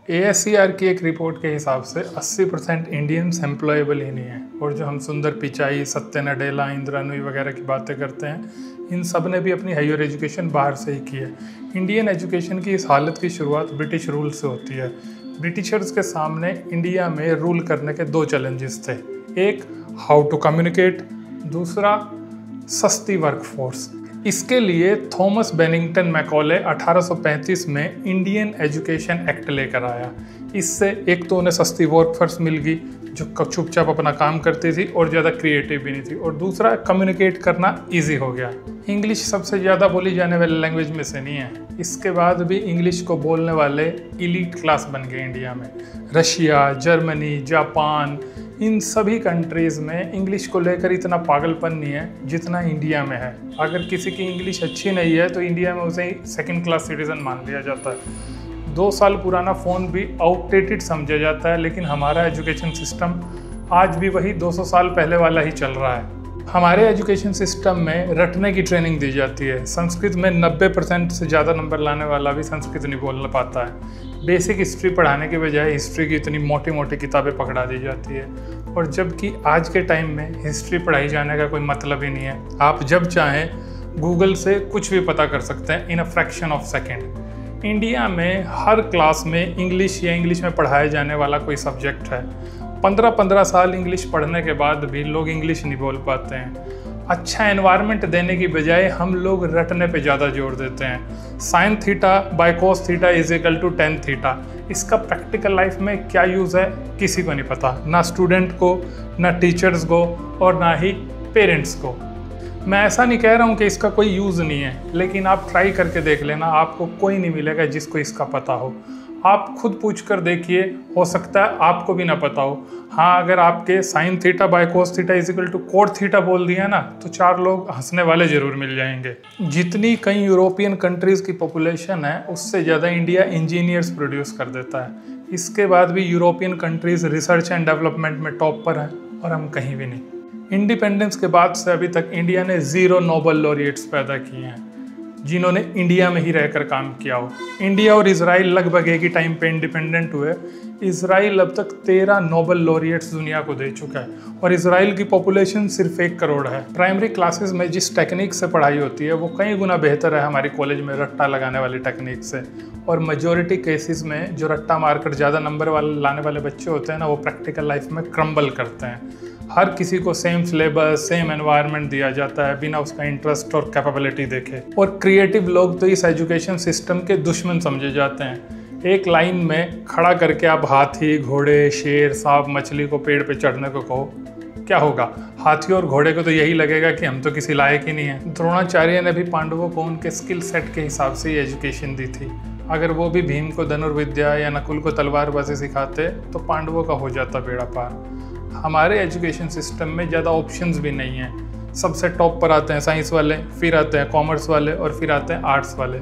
ASCR की एक report के हिसाब से 80% इंडियंस एम्प्लॉयबल ही नहीं है। और जो हम सुंदर पिचाई, सत्य नडेला, इंदिरा नूई वगैरह की बातें करते हैं, इन सब ने भी अपनी हायर एजुकेशन बाहर से ही की है। इंडियन एजुकेशन की इस हालत की शुरुआत ब्रिटिश रूल से होती है। ब्रिटिशर्स के सामने इंडिया में रूल करने के दो चैलेंजेस थे। एक, हाउ टू कम्युनिकेट, दूसरा सस्ती वर्कफोर्स। इसके लिए थॉमस बेनिंगटन मैकॉले 1835 में इंडियन एजुकेशन एक्ट लेकर आया। इससे एक तो उन्हें सस्ती वर्कफोर्स मिल गई जो चुपचाप अपना काम करती थी और ज़्यादा क्रिएटिव भी नहीं थी, और दूसरा कम्युनिकेट करना इजी हो गया। इंग्लिश सबसे ज़्यादा बोली जाने वाली लैंग्वेज में से नहीं है। इसके बाद भी इंग्लिश को बोलने वाले इलीट क्लास बन गए इंडिया में। रशिया, जर्मनी, जापान, इन सभी कंट्रीज़ में इंग्लिश को लेकर इतना पागलपन नहीं है जितना इंडिया में है। अगर किसी की इंग्लिश अच्छी नहीं है तो इंडिया में उसे सेकंड क्लास सिटीज़न मान लिया जाता है। 2 साल पुराना फ़ोन भी आउटडेटेड समझा जाता है, लेकिन हमारा एजुकेशन सिस्टम आज भी वही 200 साल पहले वाला ही चल रहा है। हमारे एजुकेशन सिस्टम में रटने की ट्रेनिंग दी जाती है। संस्कृत में 90% से ज़्यादा नंबर लाने वाला भी संस्कृत नहीं बोल पाता है। बेसिक हिस्ट्री पढ़ाने के बजाय हिस्ट्री की इतनी मोटी मोटी किताबें पकड़ा दी जाती है, और जबकि आज के टाइम में हिस्ट्री पढ़ाई जाने का कोई मतलब ही नहीं है। आप जब चाहें गूगल से कुछ भी पता कर सकते हैं in a fraction of second. India में हर क्लास में इंग्लिश या इंग्लिश में पढ़ाया जाने वाला कोई सब्जेक्ट है। 15-15 साल इंग्लिश पढ़ने के बाद भी लोग इंग्लिश नहीं बोल पाते हैं। अच्छा एनवायरनमेंट देने की बजाय हम लोग रटने पे ज़्यादा जोर देते हैं। Sine theta by cos theta is equal to tan theta. इसका प्रैक्टिकल लाइफ में क्या यूज़ है किसी को नहीं पता, ना स्टूडेंट को, ना टीचर्स को, और ना ही पेरेंट्स को। मैं ऐसा नहीं कह रहा हूँ कि इसका कोई यूज़ नहीं है, लेकिन आप ट्राई करके देख लेना, आपको कोई नहीं मिलेगा जिसको इसका पता हो। आप खुद पूछ कर देखिए, हो सकता है आपको भी ना पता हो। हाँ, अगर आपके sine theta by cos theta is equal to cot theta बोल दिया ना, तो 4 लोग हंसने वाले जरूर मिल जाएंगे। जितनी कई यूरोपियन कंट्रीज़ की पॉपुलेशन है, उससे ज़्यादा इंडिया इंजीनियर्स प्रोड्यूस कर देता है। इसके बाद भी European countries research and development में टॉप पर हैं, और हम कहीं भी नहीं। इंडिपेंडेंस के बाद से अभी तक इंडिया ने 0 नोबेल लॉरिएट्स पैदा किए हैं जिन्होंने इंडिया में ही रहकर काम किया हो। इंडिया और इजराइल लगभग एक ही टाइम पे इंडिपेंडेंट हुए। इजराइल अब तक 13 नोबेल लॉरिएट्स दुनिया को दे चुका है, और इजराइल की पॉपुलेशन सिर्फ 1 करोड़ है। प्राइमरी क्लासेस में जिस टेक्निक से पढ़ाई होती है वो कई गुना बेहतर है हमारी कॉलेज में रट्टा लगाने वाली टेक्निक से। और मेजोरिटी केसेस में जो रट्टा मारकर ज़्यादा नंबर वाले लाने वाले बच्चे होते हैं ना, वो प्रैक्टिकल लाइफ में क्रम्बल करते हैं। हर किसी को सेम सिलेबस, सेम एनवायरनमेंट दिया जाता है बिना उसका इंटरेस्ट और कैपेबिलिटी देखे। और क्रिएटिव लोग तो इस एजुकेशन सिस्टम के दुश्मन समझे जाते हैं। एक लाइन में खड़ा करके आप हाथी, घोड़े, शेर, सांप, मछली को पेड़ पे चढ़ने को कहो, क्या होगा? हाथी और घोड़े को तो यही लगेगा कि हम तो किसी लायक ही नहीं है। द्रोणाचार्य ने भी पांडवों को उनके स्किल सेट के हिसाब से ही एजुकेशन दी थी। अगर वो भी भीम को धनुर्विद्या या नकुल को तलवारबाजी सिखाते तो पांडवों का हो जाता बेड़ा पार। हमारे एजुकेशन सिस्टम में ज़्यादा ऑप्शंस भी नहीं हैं। सबसे टॉप पर आते हैं साइंस वाले, फिर आते हैं कॉमर्स वाले, और फिर आते हैं आर्ट्स वाले।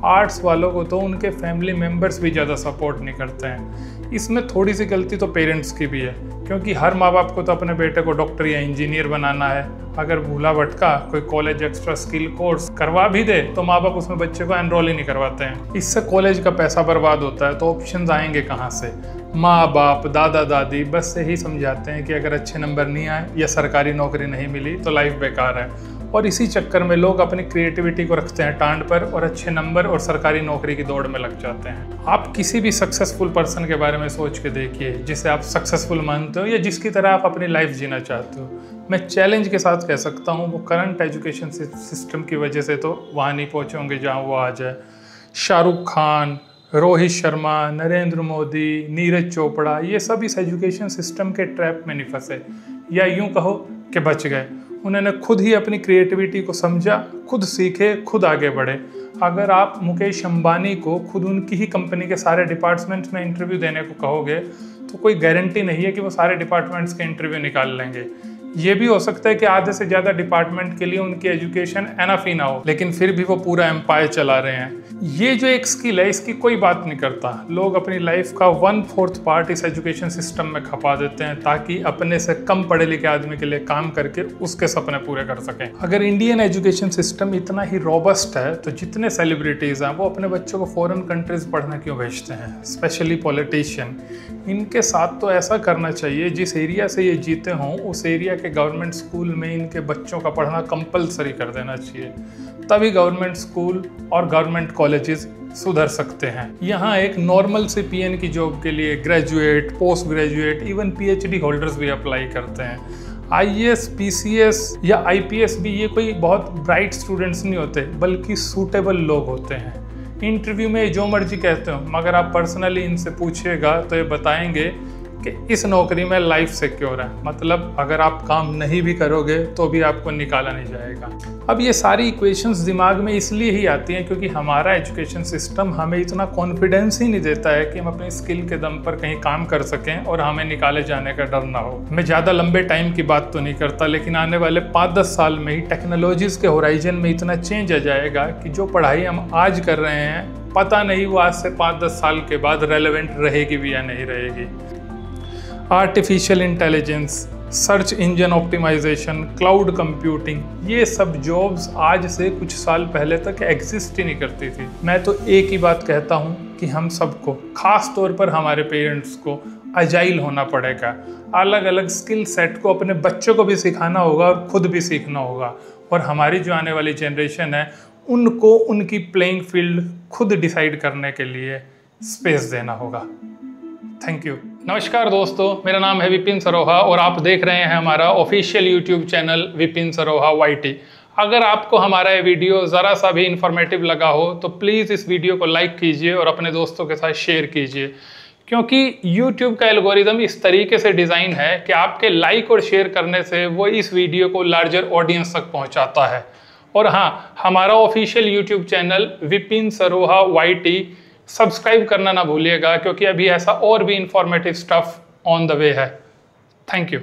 आर्ट्स वालों को तो उनके फैमिली मेम्बर्स भी ज़्यादा सपोर्ट नहीं करते हैं। इसमें थोड़ी सी गलती तो पेरेंट्स की भी है, क्योंकि हर माँ बाप को तो अपने बेटे को डॉक्टर या इंजीनियर बनाना है। अगर भूला भटका कोई कॉलेज एक्स्ट्रा स्किल कोर्स करवा भी दे तो माँ बाप उसमें बच्चे को एनरोल ही नहीं करवाते हैं। इससे कॉलेज का पैसा बर्बाद होता है, तो ऑप्शंस आएंगे कहाँ से? माँ बाप, दादा दादी बस यही समझाते हैं कि अगर अच्छे नंबर नहीं आए या सरकारी नौकरी नहीं मिली तो लाइफ बेकार है, और इसी चक्कर में लोग अपनी क्रिएटिविटी को रखते हैं टांड पर और अच्छे नंबर और सरकारी नौकरी की दौड़ में लग जाते हैं। आप किसी भी सक्सेसफुल पर्सन के बारे में सोच के देखिए जिसे आप सक्सेसफुल मानते हो या जिसकी तरह आप अपनी लाइफ जीना चाहते हो। मैं चैलेंज के साथ कह सकता हूँ, वो करंट एजुकेशन सिस्टम की वजह से तो वहाँ नहीं पहुँचे होंगे जहाँ वो आज है। शाहरुख खान, रोहित शर्मा, नरेंद्र मोदी, नीरज चोपड़ा, ये सब इस एजुकेशन सिस्टम के ट्रैप में नहीं फंसे, या यूं कहो कि बच गए। उन्होंने खुद ही अपनी क्रिएटिविटी को समझा, खुद सीखे, खुद आगे बढ़े। अगर आप मुकेश अंबानी को खुद उनकी ही कंपनी के सारे डिपार्टमेंट्स में इंटरव्यू देने को कहोगे तो कोई गारंटी नहीं है कि वो सारे डिपार्टमेंट्स के इंटरव्यू निकाल लेंगे। ये भी हो सकता है कि आधे से ज़्यादा डिपार्टमेंट के लिए उनकी एजुकेशन एनफ ही ना हो, लेकिन फिर भी वो पूरा एम्पायर चला रहे हैं। ये जो एक स्किल है, इसकी कोई बात नहीं करता। लोग अपनी लाइफ का 1/4 पार्ट इस एजुकेशन सिस्टम में खपा देते हैं ताकि अपने से कम पढ़े लिखे आदमी के लिए काम करके उसके सपने पूरे कर सकें। अगर इंडियन एजुकेशन सिस्टम इतना ही रॉबस्ट है तो जितने सेलिब्रिटीज़ हैं वो अपने बच्चों को फॉरेन कंट्रीज पढ़ने क्यों भेजते हैं, स्पेशली पॉलिटिशियन। इनके साथ तो ऐसा करना चाहिए, जिस एरिया से ये जीते हों उस एरिया के गवर्नमेंट स्कूल में इनके बच्चों का पढ़ना कंपलसरी कर देना चाहिए। तभी गवर्नमेंट स्कूल और गवर्नमेंट कॉलेजेस सुधर सकते हैं। यहाँ एक नॉर्मल सी पीएन की जॉब के लिए graduate, post graduate, even PhD holders भी अप्लाई करते हैं। आईएएस, पीसीएस या आईपीएस भी ये कोई बहुत ब्राइट स्टूडेंट्स नहीं होते, बल्कि सूटेबल लोग होते हैं। इंटरव्यू में जो मर्जी कहते हो, मगर आप पर्सनली इनसे पूछिएगा तो ये बताएंगे कि इस नौकरी में लाइफ सिक्योर है। मतलब अगर आप काम नहीं भी करोगे तो भी आपको निकाला नहीं जाएगा। अब ये सारी इक्वेशंस दिमाग में इसलिए ही आती हैं क्योंकि हमारा एजुकेशन सिस्टम हमें इतना कॉन्फिडेंस ही नहीं देता है कि हम अपनी स्किल के दम पर कहीं काम कर सकें और हमें निकाले जाने का डर ना हो। मैं ज़्यादा लंबे टाइम की बात तो नहीं करता, लेकिन आने वाले 5-10 साल में ही टेक्नोलॉजीज़ के होराइजन में इतना चेंज आ जाएगा कि जो पढ़ाई हम आज कर रहे हैं, पता नहीं वो आज से 5-10 साल के बाद रेलेवेंट रहेगी भी या नहीं रहेगी। Artificial intelligence, search engine optimisation, cloud computing, ये सब जॉब्स आज से कुछ साल पहले तक एग्जिस्ट ही नहीं करती थी। मैं तो एक ही बात कहता हूँ कि हम सबको, खास तौर पर हमारे पेरेंट्स को, अजाइल होना पड़ेगा। अलग अलग स्किल सेट को अपने बच्चों को भी सिखाना होगा और खुद भी सीखना होगा। और हमारी जो आने वाली जनरेशन है उनको उनकी प्लेइंग फील्ड खुद डिसाइड करने के लिए स्पेस देना होगा। Thank you. नमस्कार दोस्तों, मेरा नाम है विपिन सरोहा और आप देख रहे हैं हमारा official YouTube channel Vipin Saroha YT। अगर आपको हमारा ये वीडियो ज़रा सा भी इंफॉर्मेटिव लगा हो तो प्लीज़ इस वीडियो को लाइक कीजिए और अपने दोस्तों के साथ शेयर कीजिए, क्योंकि YouTube का एल्गोरिदम इस तरीके से डिज़ाइन है कि आपके लाइक और शेयर करने से वो इस वीडियो को लार्जर ऑडियंस तक पहुँचाता है। और हाँ, हमारा official YouTube channel Vipin Saroha YT subscribe करना ना भूलिएगा, क्योंकि अभी ऐसा और भी informative stuff on the way है। Thank you.